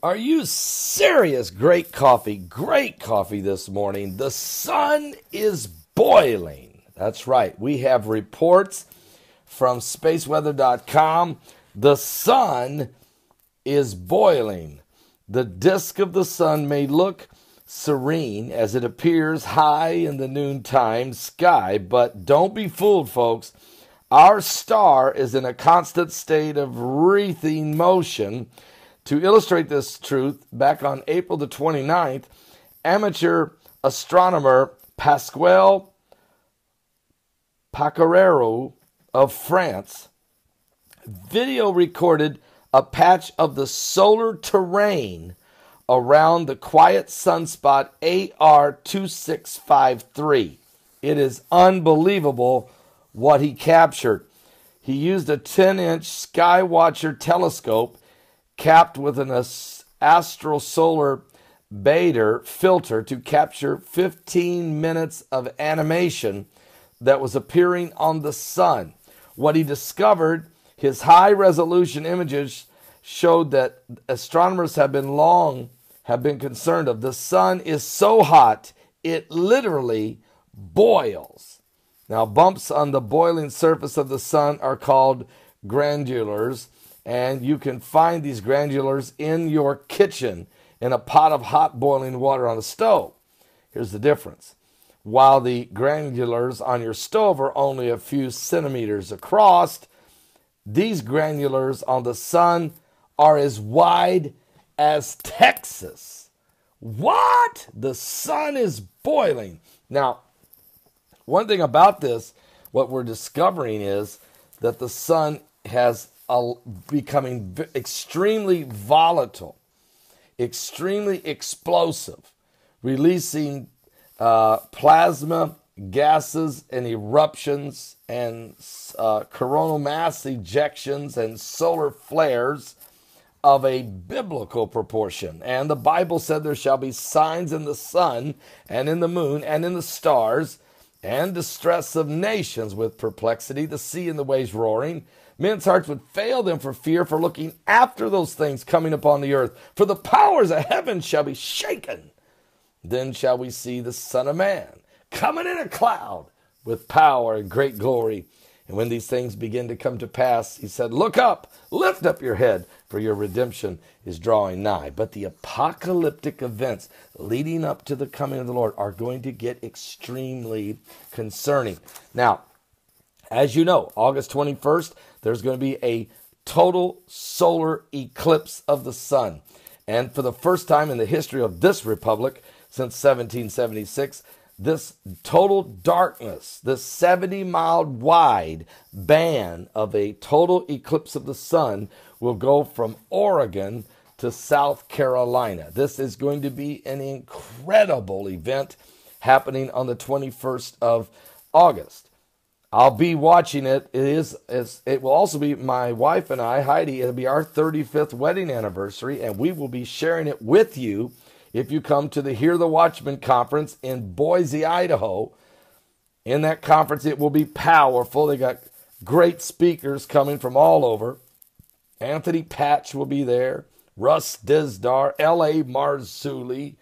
Are you serious? Great coffee this morning. The sun is boiling. That's right. We have reports from spaceweather.com. The sun is boiling. The disk of the sun may look serene as it appears high in the noontime sky, but don't be fooled, folks. Our star is in a constant state of wreathing motion. To illustrate this truth, back on April the 29th, amateur astronomer Pasquale Pacarero of France video recorded a patch of the solar terrain around the quiet sunspot AR2653. It is unbelievable what he captured. He used a 10-inch Skywatcher telescope capped with an astral-solar Bader filter to capture 15 minutes of animation that was appearing on the sun. What he discovered, his high-resolution images showed that astronomers have been concerned of. The sun is so hot, it literally boils. Now, bumps on the boiling surface of the sun are called granulars, and you can find these granulars in your kitchen in a pot of hot boiling water on a stove. Here's the difference. While the granulars on your stove are only a few centimeters across, these granulars on the sun are as wide as Texas. What? The sun is boiling. Now, one thing about this, what we're discovering is that the sun has becoming extremely volatile, extremely explosive, releasing plasma gases and eruptions and coronal mass ejections and solar flares of a biblical proportion. And the Bible said there shall be signs in the sun and in the moon and in the stars, and distress of nations with perplexity, the sea and the waves roaring. Men's hearts would fail them for fear, for looking after those things coming upon the earth. For the powers of heaven shall be shaken. Then shall we see the Son of Man coming in a cloud with power and great glory. And when these things begin to come to pass, he said, look up, lift up your head, for your redemption is drawing nigh. But the apocalyptic events leading up to the coming of the Lord are going to get extremely concerning. Now, as you know, August 21st, there's going to be a total solar eclipse of the sun. And for the first time in the history of this republic, since 1776, this total darkness, this 70-mile wide band of a total eclipse of the sun will go from Oregon to South Carolina. This is going to be an incredible event happening on the 21st of August. I'll be watching it. It will also be my wife and I, Heidi, it'll be our 35th wedding anniversary, and we will be sharing it with you if you come to the Hear the Watchman conference in Boise, Idaho. In that conference, it will be powerful. They got great speakers coming from all over. Anthony Patch will be there. Russ Dizdar, L.A. Marzulli.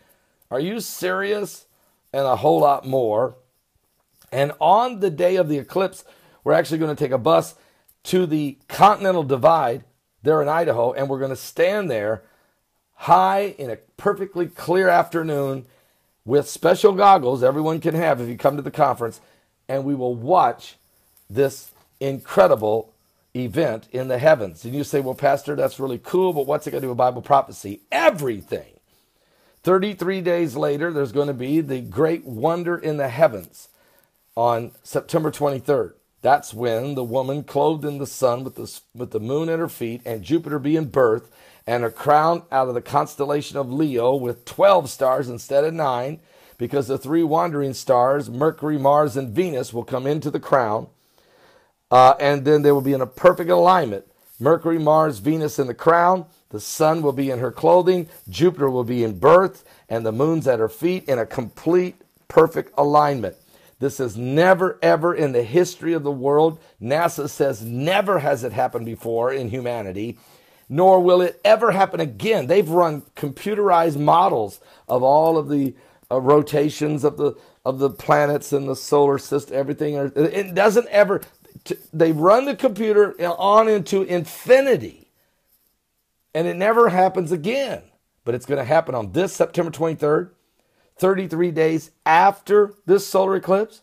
Are you serious? And a whole lot more. And on the day of the eclipse, we're actually going to take a bus to the Continental Divide there in Idaho, and we're going to stand there high in a perfectly clear afternoon with special goggles everyone can have if you come to the conference, and we will watch this incredible event in the heavens. And you say, well, Pastor, that's really cool, but what's it going to do with Bible prophecy? Everything. 33 days later, there's going to be the great wonder in the heavens on September 23rd. That's when the woman clothed in the sun with the moon at her feet and Jupiter being birthed, and a crown out of the constellation of Leo with 12 stars instead of 9, because the three wandering stars, Mercury, Mars, and Venus, will come into the crown. And then they will be in a perfect alignment. Mercury, Mars, Venus in the crown. The sun will be in her clothing. Jupiter will be in birth. And the moon's at her feet in a complete, perfect alignment. This has never, ever in the history of the world, NASA says never has it happened before in humanity. nor will it ever happen again. They've run computerized models of all of the rotations of the planets in the solar system, everything. It doesn't ever, they run the computer on into infinity, and it never happens again. But it's going to happen on this September 23rd, 33 days after this solar eclipse.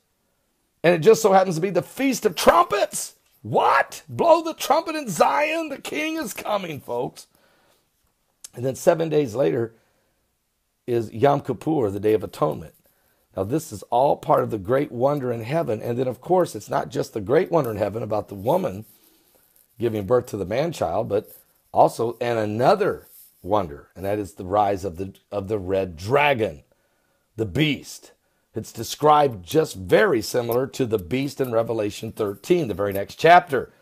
And it just so happens to be the Feast of Trumpets. What? Blow the trumpet in Zion. The king is coming, folks. And then 7 days later is Yom Kippur, the Day of Atonement. Now, this is all part of the great wonder in heaven. And then, of course, it's not just the great wonder in heaven about the woman giving birth to the man-child, but also, and another wonder, and that is the rise of the red dragon, the beast. It's described just very similar to the beast in Revelation 13, the very next chapter,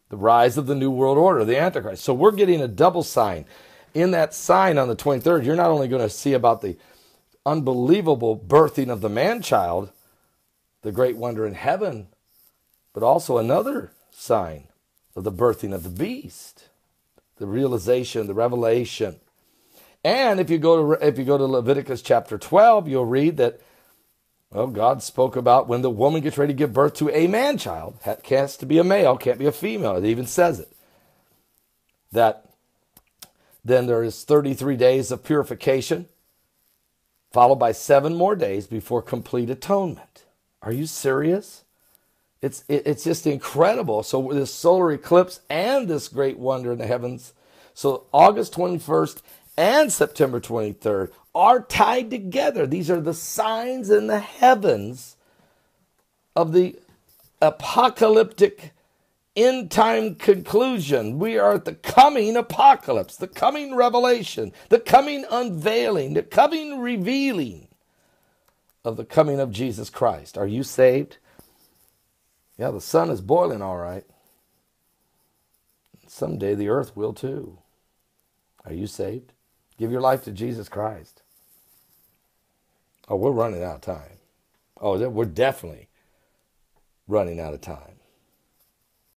the rise of the New World Order, the Antichrist. So we're getting a double sign. In that sign on the 23rd, you're not only going to see about the unbelievable birthing of the man-child, the great wonder in heaven, but also another sign of the birthing of the beast, the realization, the revelation. And if you go to Leviticus chapter 12, you'll read that, well, God spoke about when the woman gets ready to give birth to a man-child, has to be a male, can't be a female. It even says it. That then there is 33 days of purification, followed by 7 more days before complete atonement. Are you serious? It's just incredible. So this solar eclipse and this great wonder in the heavens. So August 21st and September 23rd are tied together. These are the signs in the heavens of the apocalyptic end time conclusion. We are at the coming apocalypse, the coming revelation, the coming unveiling, the coming revealing of the coming of Jesus Christ. Are you saved? Yeah, the sun is boiling all right. Someday the earth will too. Are you saved? Give your life to Jesus Christ. Oh, we're running out of time. Oh, we're definitely running out of time.